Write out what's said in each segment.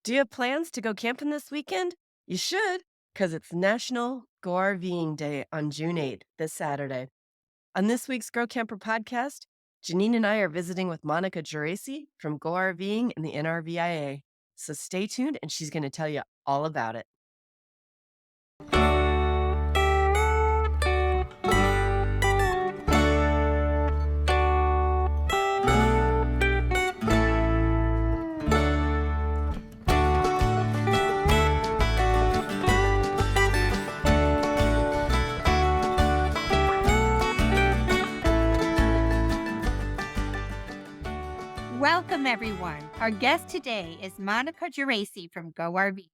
Do you have plans to go camping this weekend? You should, because it's National Go RVing Day on June 8th, this Saturday. On this week's Grow Camper podcast, Janine and I are visiting with Monica Geraci from Go RVing and the NRVIA. So stay tuned, and she's going to tell you all about it. Welcome, everyone. Our guest today is Monica Geraci from Go RVing.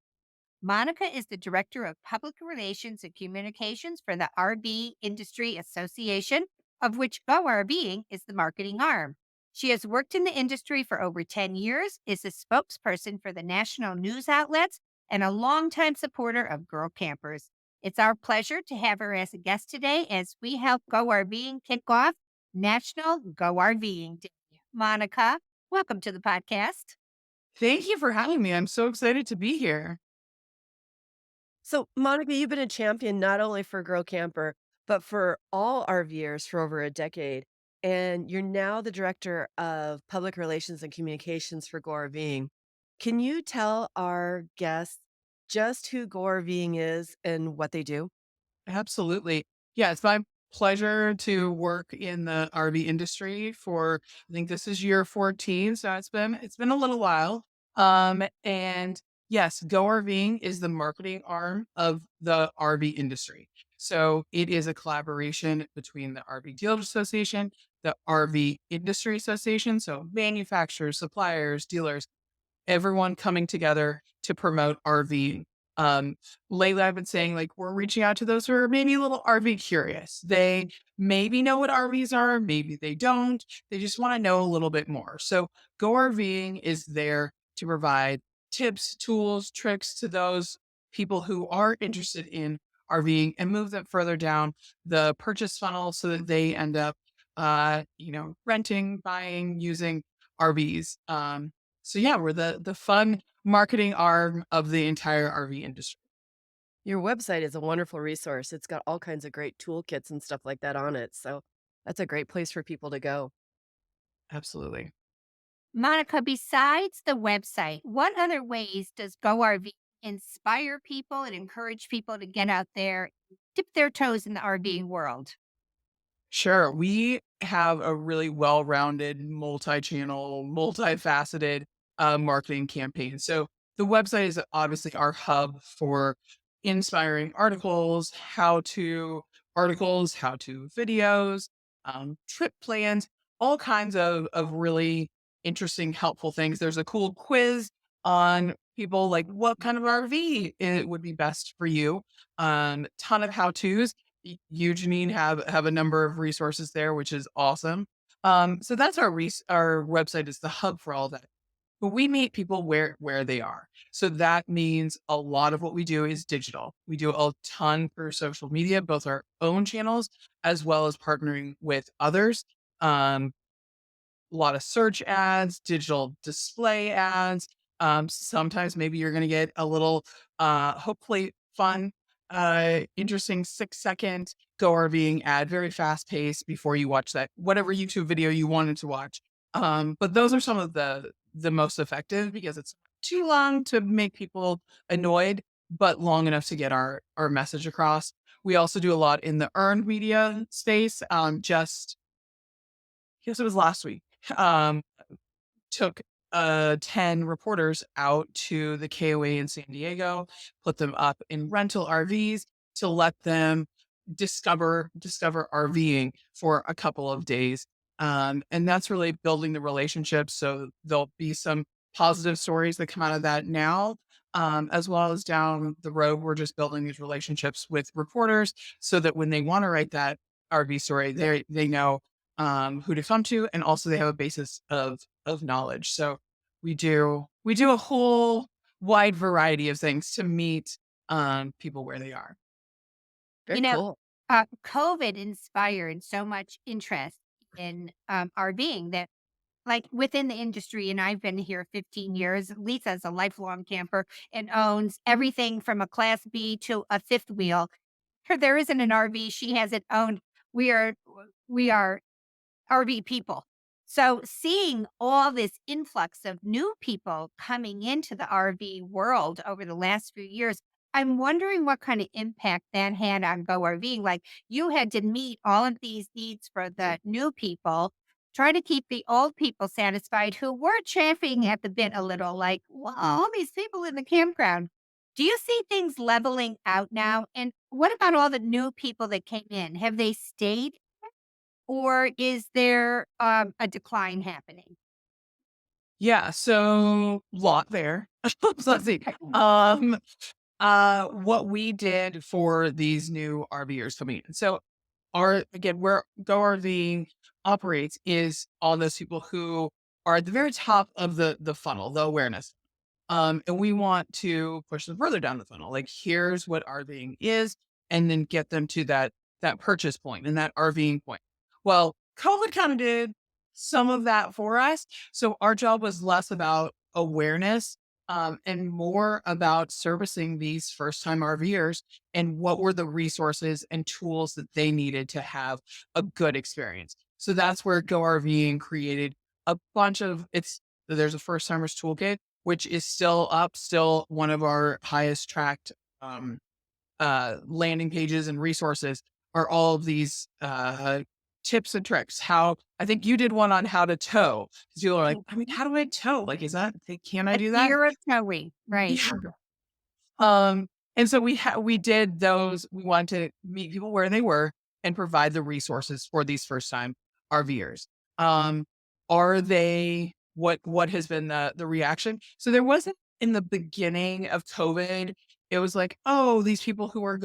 Monica is the Director of Public Relations and Communications for the RV Industry Association, of which Go RVing is the marketing arm. She has worked in the industry for over 10 years, is a spokesperson for the national news outlets, and a longtime supporter of girl campers. It's our pleasure to have her as a guest today as we help Go RVing kick off National Go RVing Day. Monica, welcome to the podcast. Thank you for having me. I'm so excited to be here. So, Monica, you've been a champion not only for Grow Camper, but for all RVers for over a decade. And you're now the Director of Public Relations and Communications for Go RVing. Can you tell our guests just who Go RVing is and what they do? Absolutely. Yeah, it's my pleasure to work in the RV industry for I think this is year 14, so it's been a little while. And yes, Go RVing is the marketing arm of the RV industry. So it is a collaboration between the RV Dealers Association, the RV Industry Association, so manufacturers, suppliers, dealers, everyone coming together to promote RV. Um, Lately, I've been saying like we're reaching out to those who are maybe a little RV curious. They maybe know what RVs are, maybe they don't. They just want to know a little bit more. So, Go RVing is there to provide tips, tools, tricks to those people who are interested in RVing and move them further down the purchase funnel so that they end up, renting, buying, using RVs. So yeah, we're the fun marketing arm of the entire RV industry. Your website is a wonderful resource. It's got all kinds of great toolkits and stuff like that on it. So, that's a great place for people to go. Absolutely. Monica, besides the website, what other ways does Go RV inspire people and encourage people to get out there, dip their toes in the RV world? Sure. We have a really well-rounded, multi-channel, multifaceted marketing campaign. So the website is obviously our hub for inspiring articles, how-to videos, trip plans, all kinds of really interesting, helpful things. There's a cool quiz on people like what kind of RV it would be best for you. Ton of how-tos. You, Janine, have a number of resources there, which is awesome. So that's our website is the hub for all that. But we meet people where they are. So that means a lot of what we do is digital. We do a ton for social media, both our own channels as well as partnering with others. Um, a lot of search ads, digital display ads. Sometimes maybe you're going to get a little, hopefully fun, interesting 6 second Go RVing ad, very fast paced before you watch that, whatever YouTube video you wanted to watch. But those are some of the most effective because it's too long to make people annoyed, but long enough to get our message across. We also do a lot in the earned media space. Just I guess it was last week. Um, Took 10 reporters out to the KOA in San Diego, put them up in rental RVs to let them discover RVing for a couple of days. And that's really building the relationships. So there'll be some positive stories that come out of that now. As well as down the road, we're just building these relationships with reporters so that when they want to write that RV story, they know who to come to, and also they have a basis of knowledge. So we do a whole wide variety of things to meet people where they are. You Very know, cool. COVID inspired so much interest in RVing that like within the industry, and I've been here 15 years. Lisa's a lifelong camper and owns everything from a class B to a fifth wheel. There isn't an RV she hasn't owned. We are we are RV people. So seeing all this influx of new people coming into the RV world over the last few years, I'm wondering what kind of impact that had on Go RVing. Like you had to meet all of these needs for the new people, try to keep the old people satisfied who were champing at the bit a little, like, well, all these people in the campground. Do you see things leveling out now? And what about all the new people that came in? Have they stayed or is there, a decline happening? Yeah, so lot there. So let's see. What we did for these new RVers coming in. So our again, where Go RV operates is all those people who are at the very top of the funnel, the awareness. And we want to push them further down the funnel. Like, here's what RVing is, and then get them to that purchase point and that RVing point. Well, COVID kind of did some of that for us. So our job was less about awareness and more about servicing these first time RVers and what were the resources and tools that they needed to have a good experience. So that's where Go RVing created a bunch of there's a first timers toolkit which is still up, still one of our highest tracked um, landing pages and resources are all of these tips and tricks. How I think you did one on how to tow. Because people are like, I mean, how do I tow? Like, can I A do that? fear of towing, right. Yeah. And so we did those. We wanted to meet people where they were and provide the resources for these first time RVers. Um, are they what has been the reaction? So there wasn't in the beginning of COVID, it was like, oh, these people who are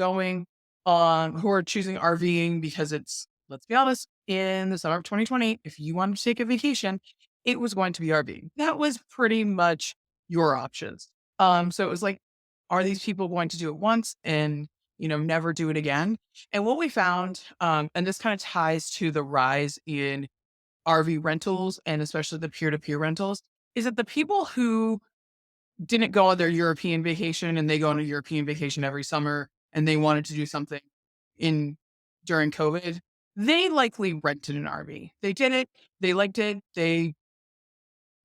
choosing RVing because it's, let's be honest, in the summer of 2020, if you wanted to take a vacation, it was going to be RVing. That was pretty much your options. So it was like, are these people going to do it once and, never do it again? And what we found, and this kind of ties to the rise in RV rentals and especially the peer to peer rentals, is that the people who didn't go on their European vacation and they go on a European vacation every summer and they wanted to do something in during COVID, they likely rented an RV. They did it, they liked it, they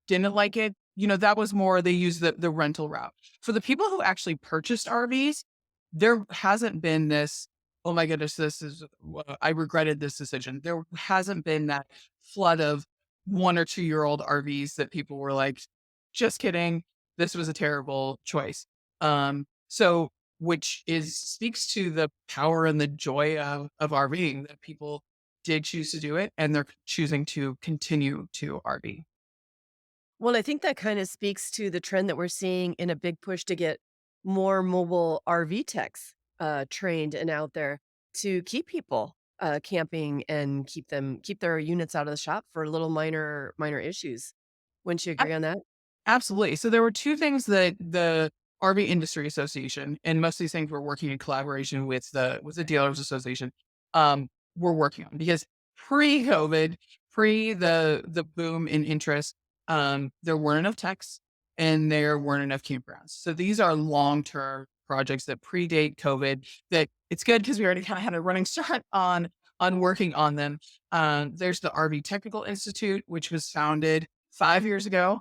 didn't like it, that was more they used the rental route. For the people who actually purchased RVs, there hasn't been this, "Oh my goodness, I regretted this decision." There hasn't been that flood of 1 or 2-year-old RVs that people were like, "Just kidding. This was a terrible choice." So which is speaks to the power and the joy of RVing that people did choose to do it, and they're choosing to continue to RV. Well, I think that kinda speaks to the trend that we're seeing in a big push to get more mobile RV techs, trained and out there to keep people, camping and keep their units out of the shop for little minor issues. Wouldn't you agree on that? Absolutely. So there were 2 things that the RV Industry Association, and most of these things were working in collaboration with the Dealers Association, were working on because pre-COVID, pre the boom in interest, there weren't enough techs and there weren't enough campgrounds. So these are long-term projects that predate COVID that it's good because we already kind of had a running start on working on them. There's the RV Technical Institute, which was founded 5 years ago.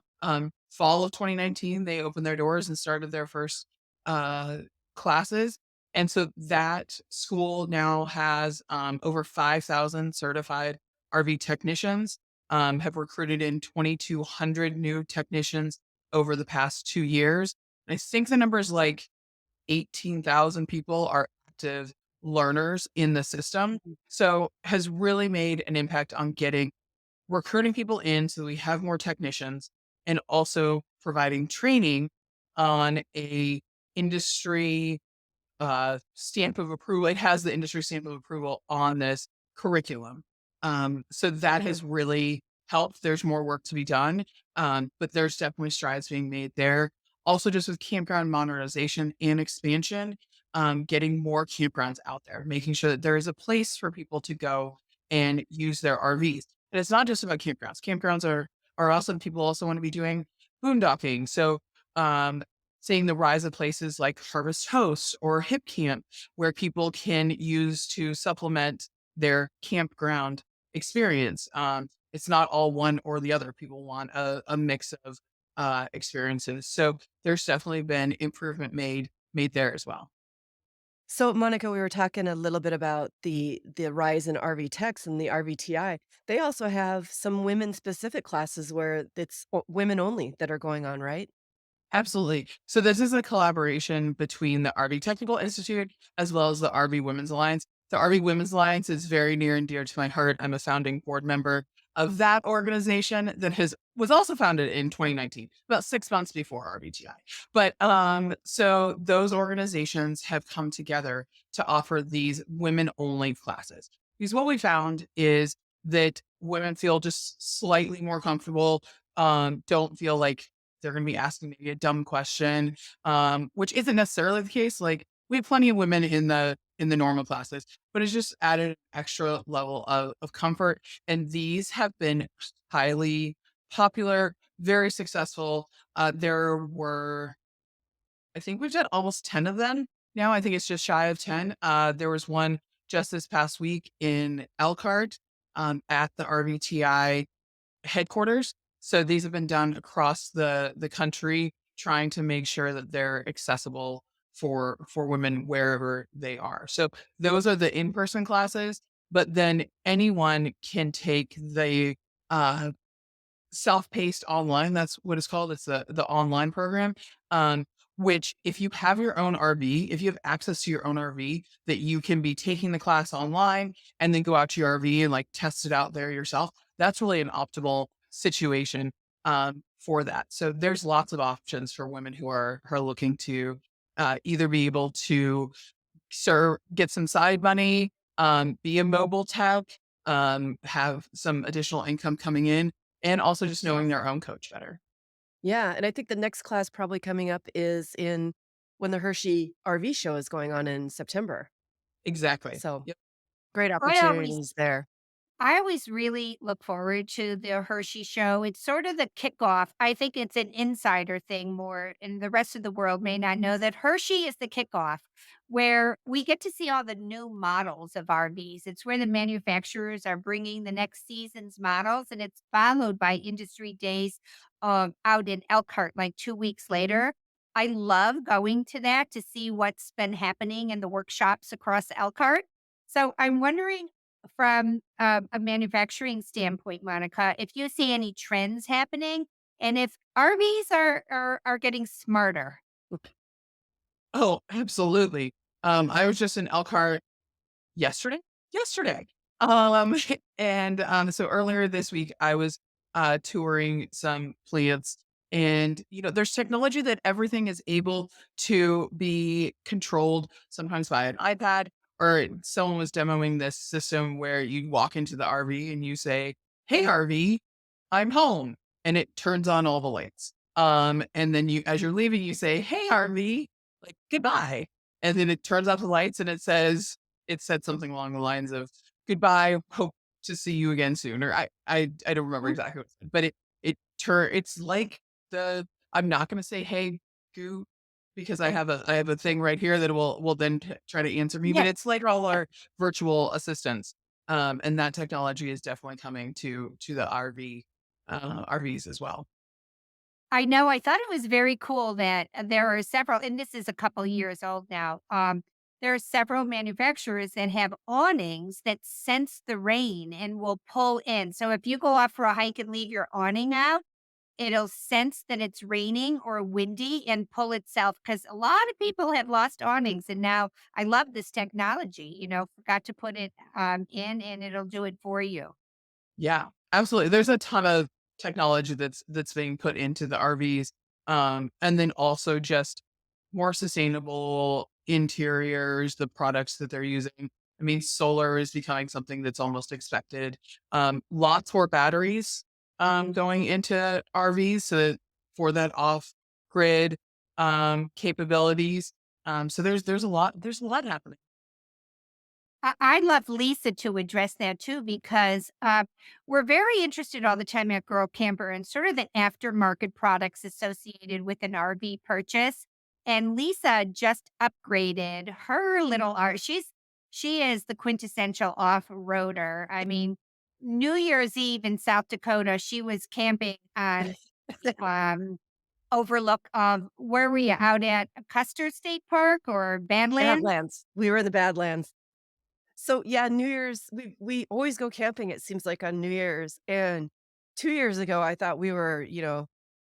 Fall of 2019, they opened their doors and started their first uh, classes. And so that school now has over 5,000 certified RV technicians, have recruited in 2,200 new technicians over the past 2 years. I think the number is like 18,000 people are active learners in the system. So has really made an impact on getting recruiting people in so we have more technicians and also providing training on a industry stamp of approval. It has the industry stamp of approval on this curriculum. So that has really helped. There's more work to be done, but there's definitely strides being made there. Also, just with campground modernization and expansion, getting more campgrounds out there, making sure that there is a place for people to go and use their RVs. And it's not just about campgrounds. Campgrounds are or also people also want to be doing boondocking. So, um, seeing the rise of places like Harvest Host or Hip Camp, where people can use to supplement their campground experience. It's not all one or the other. People want a mix of experiences. So there's definitely been improvement made there as well. So, Monica, we were talking a little bit about the rise in RV techs and the RVTI. They also have some women-specific classes where it's women only that are going on, right? Absolutely. So this is a collaboration between the RV Technical Institute as well as the RV Women's Alliance. The RV Women's Alliance is very near and dear to my heart. I'm a founding board member of that organization that has was also founded in 2019, about 6 months before RVTI. But so those organizations have come together to offer these women only classes. Because what we found is that women feel just slightly more comfortable, don't feel like they're going to be asking maybe a dumb question, which isn't necessarily the case. Like we have plenty of women in the normal classes, but it's just added an extra level of comfort. And these have been highly popular, very successful. There were, I think we've done almost 10 of them now. I think it's just shy of 10. There was one just this past week in Elkhart at the RVTI headquarters. So these have been done across the country, trying to make sure that they're accessible for women wherever they are. So those are the in-person classes, but then anyone can take the uh, self-paced online. That's what it's called. It's the online program. Which if you have your own RV, if you have access to your own RV, that you can be taking the class online and then go out to your RV and like test it out there yourself. That's really an optimal situation for that. So there's lots of options for women who are looking to either be able to get some side money, be a mobile tech, have some additional income coming in, and also just knowing their own coach better. Yeah, and I think the next class probably coming up is in when the Hershey RV show is going on in September. Exactly. So, Yep. great I always opportunities there. I always really look forward to the Hershey show. It's sort of the kickoff. I think it's an insider thing more, and the rest of the world may not know that Hershey is the kickoff where we get to see all the new models of RVs. It's where the manufacturers are bringing the next season's models, and it's followed by industry days out in Elkhart like 2 weeks later. I love going to that to see what's been happening in the workshops across Elkhart. So I'm wondering from a manufacturing standpoint, Monica, if you see any trends happening and if RVs are getting smarter. Oh, absolutely. I was just in Elkhart yesterday? Yesterday. And, so earlier this week, I was, touring some plants and, there's technology that everything is able to be controlled sometimes by an iPad, or someone was demoing this system where you walk into the RV and you say, "Hey, RV, I'm home," and it turns on all the lights. And then as you're leaving, you say, "Hey, RV, like, goodbye." And then it turns off the lights and it said something along the lines of "Goodbye, hope to see you again soon," or I don't remember Mm. exactly what it said, but it's like the I'm not gonna say, "Hey, Goo," because I have a thing right here that will then try to answer me, but Yeah. it's like all our virtual assistants, and that technology is definitely coming to the RVs as well. I know. I thought it was very cool that there are several, and this is a couple years old now. There are several manufacturers that have awnings that sense the rain and will pull in. So if you go off for a hike and leave your awning out, it'll sense that it's raining or windy and pull itself. Because a lot of people have lost awnings, and now I love this technology. Forgot to put it in, and it'll do it for you. Yeah, absolutely. There's a ton of technology that's being put into the RVs, and then also just more sustainable interiors, the products that they're using. I mean, solar is becoming something that's almost expected. Lots more batteries going into RVs for that off grid capabilities. So there's a lot happening. I'd love Lisa to address that too, because we're very interested all the time at Girl Camper and sort of the aftermarket products associated with an RV purchase. And Lisa just upgraded her little R. She is the quintessential off-roader. I mean, New Year's Eve in South Dakota, she was camping on um overlook of where were you out at Custer State Park or Badlands? Badlands. We were in the Badlands. So, yeah, New Year's, we always go camping, it seems like, on New Year's, and 2 years ago, I thought we were,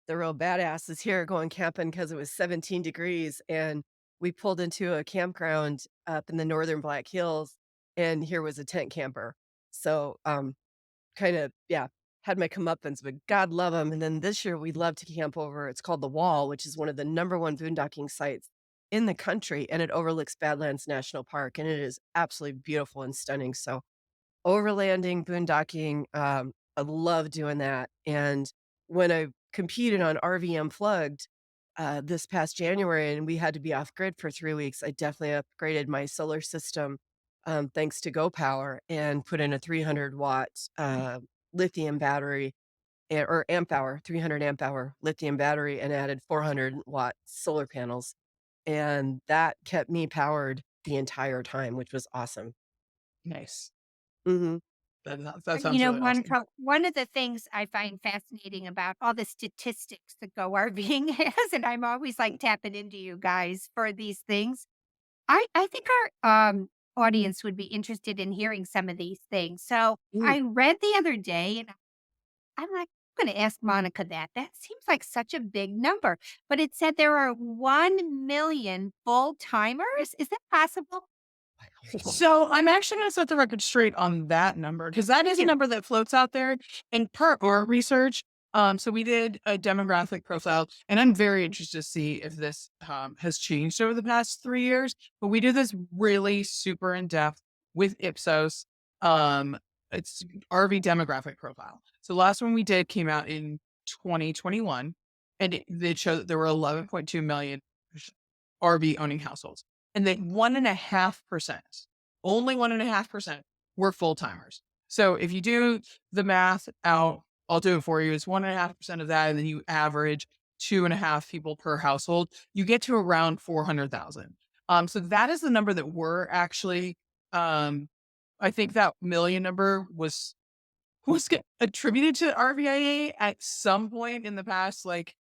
the real badasses here going camping because it was 17 degrees, and we pulled into a campground up in the Northern Black Hills, and here was a tent camper. So, kinda, yeah, had my comeuppance, but God love them. And then this year, we love to camp over it's called The Wall, which is one of the number 1 boondocking sites in the country, and it overlooks Badlands National Park, and it is absolutely beautiful and stunning. So, overlanding, boondocking, I love doing that, and when I competed on RV Unplugged, this past January and we had to be off grid for 3 weeks, I definitely upgraded my solar system, thanks to Go Power and put in a 300-watt, lithium battery, or amp hour, 300 amp hour lithium battery and added 400-watt solar panels, and that kept me powered the entire time, which was awesome. Nice. Mhm. That sounds really awesome. One of the things I find fascinating about all the statistics that Go RVing has, and I'm always like tapping into you guys for these things. I think our audience would be interested in hearing some of these things. So Mm. I read the other day, and I'm like, I'm going to ask Monica that. That seems like such a big number, but it said there are 1 million full timers. Is that possible? So I'm actually going to set the record straight on that number because that Thank is a you. number that floats out there. And per our research, so we did a demographic profile, and I'm very interested to see if this has changed over the past 3 years. But we did this really super in depth with Ipsos. Um, it's RV demographic profile. So the last one we did came out in 2021, and it showed that there were 11.2 million RV owning households, and that 1.5%, only 1.5% were full timers. So if you do the math out, I'll do it for you. It's 1.5% of that, and then you average 2.5 people per household. You get to around 400,000. So that is the number that we're actually. I think that million number was attributed to RVIA at some point in the past, like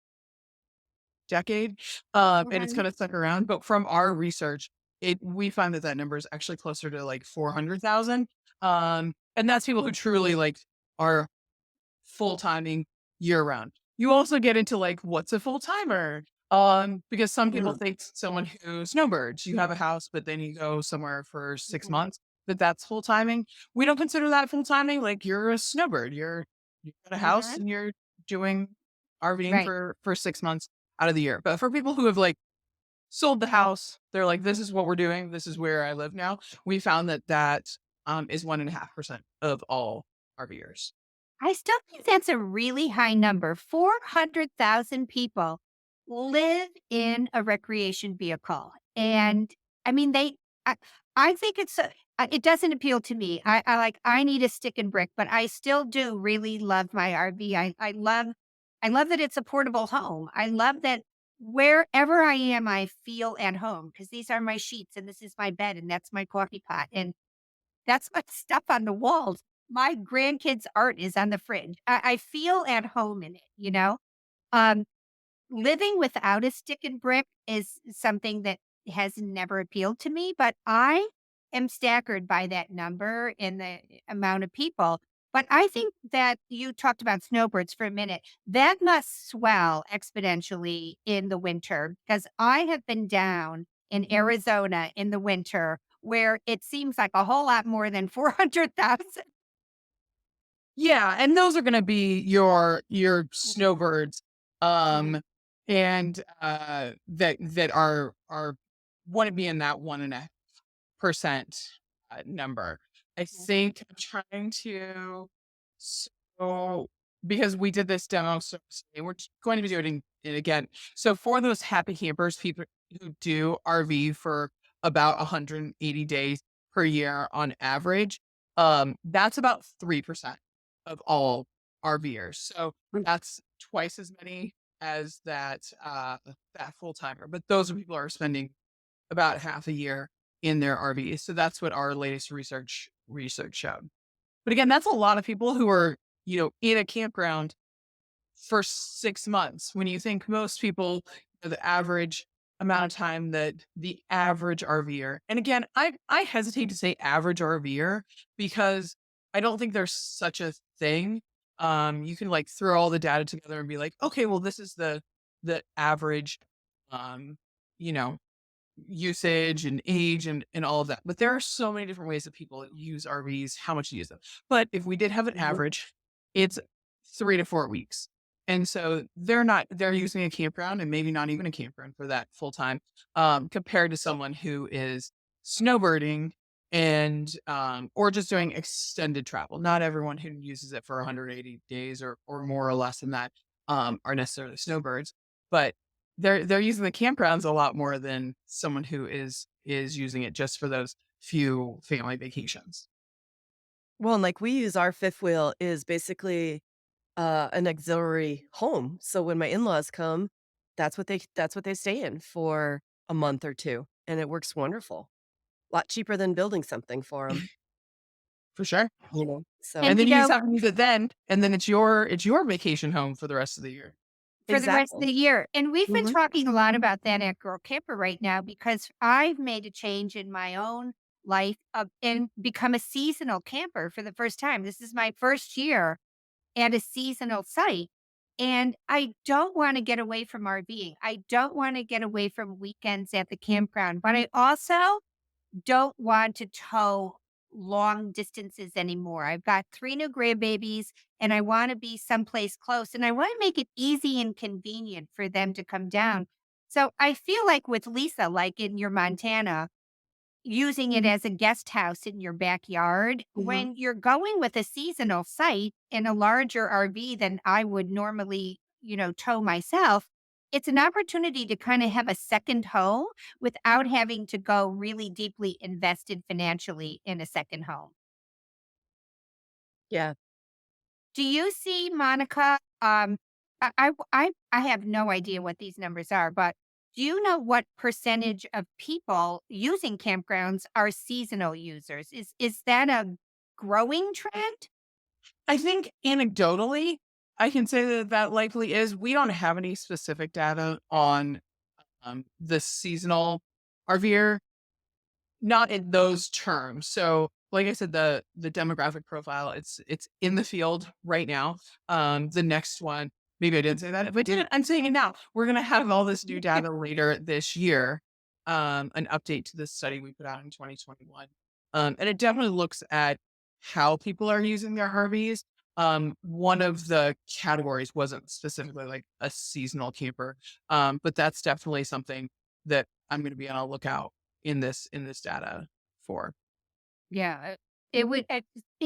decade, and it's Okay. kind of stuck around. But from our research, we find that that number is actually closer to like 400,000. And that's people who truly like are full timing year round. You also get into like what's a full timer? Because some people Mhm. think someone who snowbirds, you have a house, but then you go somewhere for six Mhm. months, that's full timing. We don't consider that full timing. Like you're a snowbird. You've got a house Mhm. and you're doing RVing Right. for 6 months out of the year. But for people who have like sold the house, they're like, this is what we're doing. This is where I live now. We found that is 1.5% of all RVers. I still think that's a really high number. 400,000 people live in a recreation vehicle. And I mean, I, I think it doesn't appeal to me. I need a stick and brick, but I still do really love my RV. I love that it's a portable home. I love that wherever I am, I feel at home because these are my sheets and this is my bed and that's my coffee pot. And that's my stuff on the walls. My grandkids' art is on the fridge. I feel at home in it, you know? Um, Living without a stick and brick is something that has never appealed to me, but I am staggered by that number and the amount of people. But I think that you talked about snowbirds for a minute. That must swell exponentially in the winter because I have been down in Arizona in the winter where it seems like a whole lot more than 400,000. Yeah, and those are gonna be your snowbirds, Mhm, um, and that are want to be in that 1.5% number. I mhm, think I'm trying to so because we did this demo, so we're going to be doing it again. So for those happy campers, people who do RV for about 180 days per year on average. That's about 3% of all RVers. So that's twice as many as that full timer. But those are people who are spending about half a year in their RVs. So that's what our latest research showed. But again, that's a lot of people who are, in a campground for 6 months. When you think most people, the average amount of time that the average RVer, and again, I hesitate to say average RVer because I don't think there's such a thing. You can like throw all the data together and be like, okay, well, this is the average, um, you know, usage and age and all of that. But there are so many different ways that people use RVs, how much to use them. But if we did have an Mhm. average, it's 3 to 4 weeks. And so they're using a campground and maybe not even a campground for that full time, compared to someone who is snowbirding and or just doing extended travel. Not everyone who uses it for 180 days or more or less than that are necessarily snowbirds. But they're using the campgrounds a lot more than someone who is using it just for those few family vacations. Well, and like we use our fifth wheel is basically an auxiliary home. So when my in-laws come, that's what they stay in for a month or 2, and it works wonderful. Lot cheaper than building something for them. For sure. So And And, then you just have to use it then, and then it's your vacation home for the rest of the year. for the rest of exactly. the year. And we've been Mhm. talking a lot about that at Girl Camper right now because I've made a change in my own life and become a seasonal camper for the first time. This is my first year at a seasonal site. And I don't want to get away from RVing. I don't want to get away from weekends at the campground, but I also don't want to tow long distances anymore. I've got 3 new grandbabies and I want to be someplace close and I want to make it easy and convenient for them to come down. So I feel like with Lisa, like in your Montana, using it as a guest house in your backyard, Mhm. when you're going with a seasonal site in a larger RV than I would normally, tow myself, it's an opportunity to kind of have a second home without having to go really deeply invested financially in a second home. Yeah. Do you see, Monica? I have no idea what these numbers are, but do you know what percentage of people using campgrounds are seasonal users? Is that a growing trend? I think anecdotally, I can say that that likely is. We don't have any specific data on the seasonal RVer. Not in those terms. So, like I said, the demographic profile, it's in the field right now. The next one, maybe I didn't say that. If I didn't, I'm saying it now. We're gonna have all this new data later this year. An update to this study we put out in 2021. And it definitely looks at how people are using their RVs. One of the categories wasn't specifically like a seasonal camper, but that's definitely something that I'm going to be on a lookout in this data for. Yeah, it would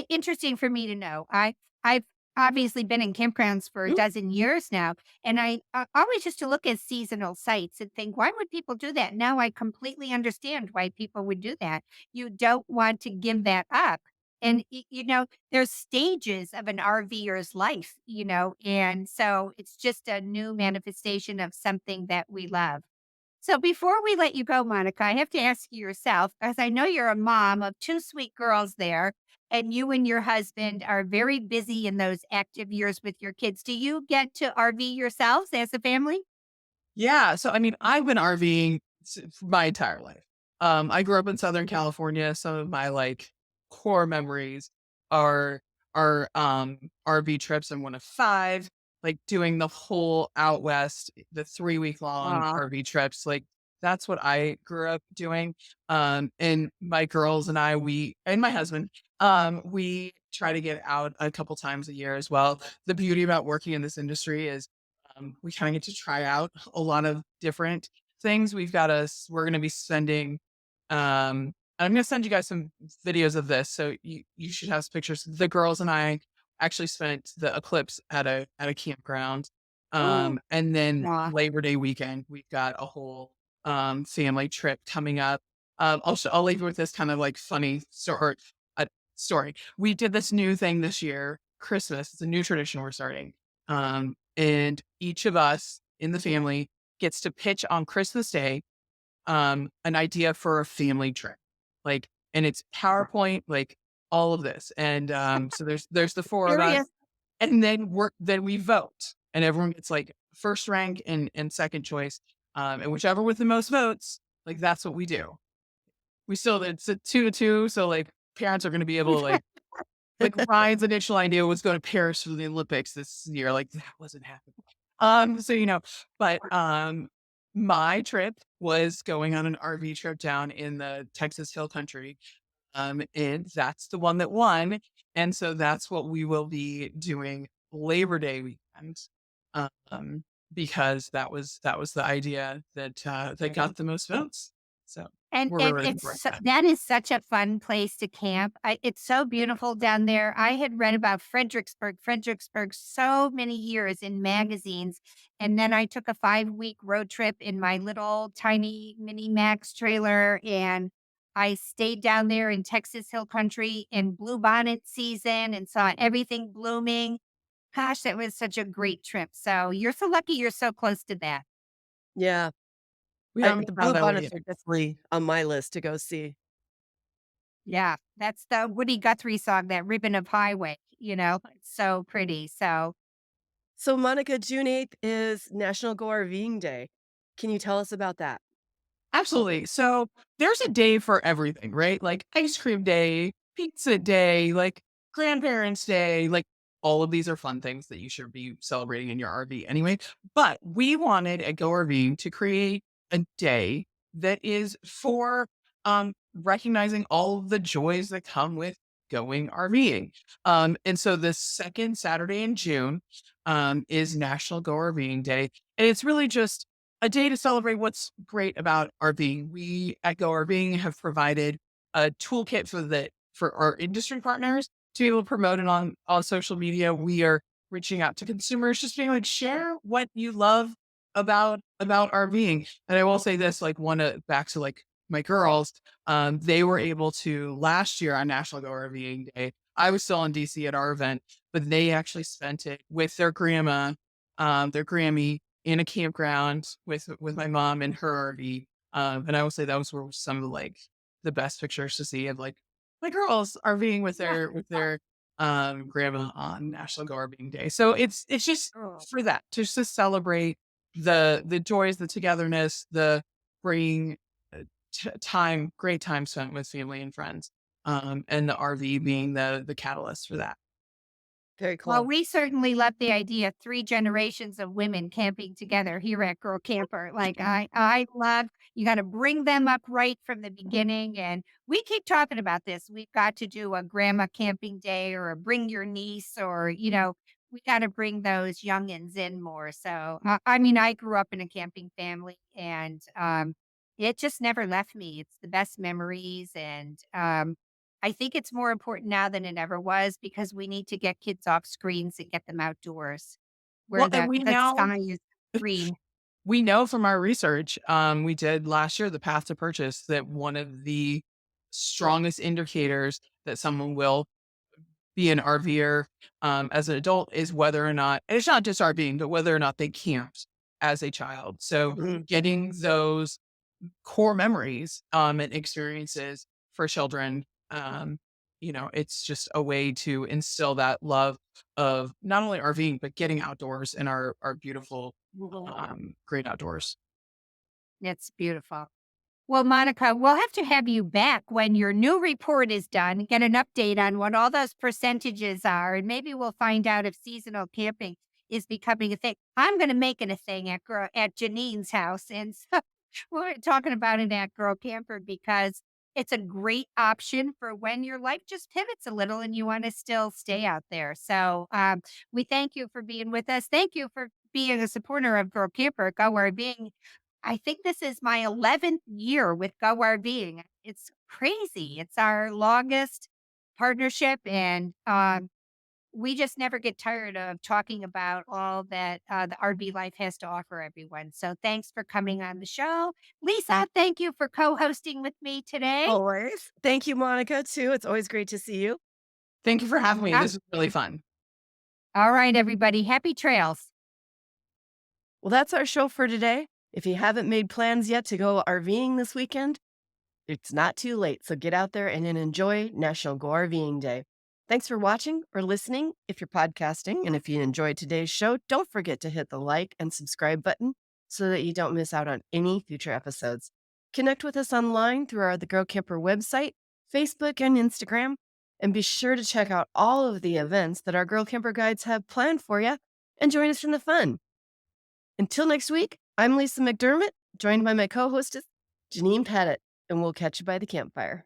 interesting for me to know. I've obviously been in campgrounds for a dozen years now, and I always used to look at seasonal sites and think, why would people do that? Now I completely understand why people would do that. You don't want to give that up. And there's stages of an RVer's life, and so it's just a new manifestation of something that we love. So before we let you go, Monica, I have to ask you yourself, as I know you're a mom of 2 sweet girls there, and you and your husband are very busy in those active years with your kids. Do you get to RV yourselves as a family? Yeah, so I mean, I've been RVing for my entire life. I grew up in Southern California. Some of my like core memories are are RV trips. I'm one of five, like doing the whole out west, the 3 week long Aw. RV trips. Like that's what I grew up doing. And my girls and I, we and my husband, we try to get out a couple times a year as well. The beauty about working in this industry is we kind of get to try out a lot of different things. We're going to be sending, I'm going to send you guys some videos of this. So you should have some pictures. The girls and I actually spent the eclipse at a campground. And then Aw. Labor Day weekend, we've got a whole, family trip coming up. I'll leave you with this kind of like funny story. We did this new thing this year, Christmas. It's a new tradition we're starting. And each of us in the family gets to pitch on Christmas Day an idea for a family trip. Like, and it's PowerPoint, like all of this. And so there's the four of us, Serious. and then we vote, and everyone gets like first rank and second choice. And whichever with the most votes, like that's what we do. We still it's a 2-2, so like parents are gonna be able to like Ryan's initial idea was go to Paris for the Olympics this year. Like that wasn't happening. So but my trip was going on an RV trip down in the Texas Hill Country. And that's the one that won. And so that's what we will be doing Labor Day weekend. Um, because that was the idea that got the most votes. So And we're and really looking it's forward to that. that is such a fun place to camp. It's so beautiful down there. I had read about Fredericksburg so many years in magazines, and then I took a 5-week road trip in my little tiny mini Max trailer, and I stayed down there in Texas Hill Country in bluebonnet season and saw everything blooming. Gosh, that was such a great trip. So you're so lucky you're so close to that. Yeah. We haven't The found blue that one bonnets yet. are definitely on my list to go see. Yeah, that's the Woody Guthrie song, that Ribbon of Highway, it's so pretty. So, So, Monica, June 8th is National Go RVing Day. Can you tell us about that? Absolutely. So there's a day for everything, right? Like ice cream day, pizza day, like grandparents day, like all of these are fun things that you should be celebrating in your RV anyway. But we wanted at Go RVing to create a day that is for recognizing all of the joys that come with going RVing. And so the second Saturday in June is National Go RVing Day. And it's really just a day to celebrate what's great about RVing. We at Go RVing have provided a toolkit for our industry partners to be able to promote it on social media. We are reaching out to consumers, just being like, share what you love about RVing. And I will say this, like one back to like my girls, they were able to last year on National Go RVing Day. I was still in DC at our event, but they actually spent it with their grandma, their Grammy in a campground with my mom and her RV. And I will say those were some of like the best pictures to see of like my girls RVing with their grandma on National Go RVing Day. So it's just oh, for that, just to celebrate the joys, the togetherness, the bringing great time spent with family and friends. And the RV being the catalyst for that. Very well, cool. we certainly love the idea of 3 generations of women camping together here at Girl Camper. Like, I love you gotta bring them up right from the beginning, and we keep talking about this. We've got to do a grandma camping day or a bring your niece or, we gotta bring those youngins in more. So, I mean, I grew up in a camping family, and, it just never left me. It's the best memories, and, I think it's more important now than it ever was because we need to get kids off screens and get them outdoors Well, where and the sky is green. we know from our research, we did last year, the path to purchase, that one of the strongest indicators that someone will be an RVer as an adult is whether or not, and it's not just RVing, but whether or not they camped as a child. So Mhm. getting those core memories and experiences for children, it's just a way to instill that love of not only RVing, but getting outdoors in our beautiful, great outdoors. It's beautiful. Well, Monica, we'll have to have you back when your new report is done, get an update on what all those percentages are, and maybe we'll find out if seasonal camping is becoming a thing. I'm going to make it a thing at Janine's house, and so we're talking about it at Girl Camper because it's a great option for when your life just pivots a little and you want to still stay out there. So we thank you for being with us. Thank you for being a supporter of Girl Camper, Go Where Being. I think this is my 11th year with Go RVing. It's crazy. It's our longest partnership, and we just never get tired of talking about all that the RV life has to offer everyone. So thanks for coming on the show. Lisa, thank you for co hosting with me today. Always. Thank you, Monica, too. It's always great to see you. Thank you for having me. Ah, This is really fun. all right, everybody. Happy trails. Well, that's our show for today. If you haven't made plans yet to go RVing this weekend, it's not too late. So get out there and then enjoy National Go RVing Day. Thanks for watching or listening if you're podcasting. And if you enjoyed today's show, don't forget to hit the like and subscribe button so that you don't miss out on any future episodes. Connect with us online through our The Girl Camper website, Facebook, and Instagram. And be sure to check out all of the events that our Girl Camper guides have planned for you and join us in the fun. Until next week, I'm Lisa McDermott, joined by my co hostess, Janine Pettit, and we'll catch you by the campfire.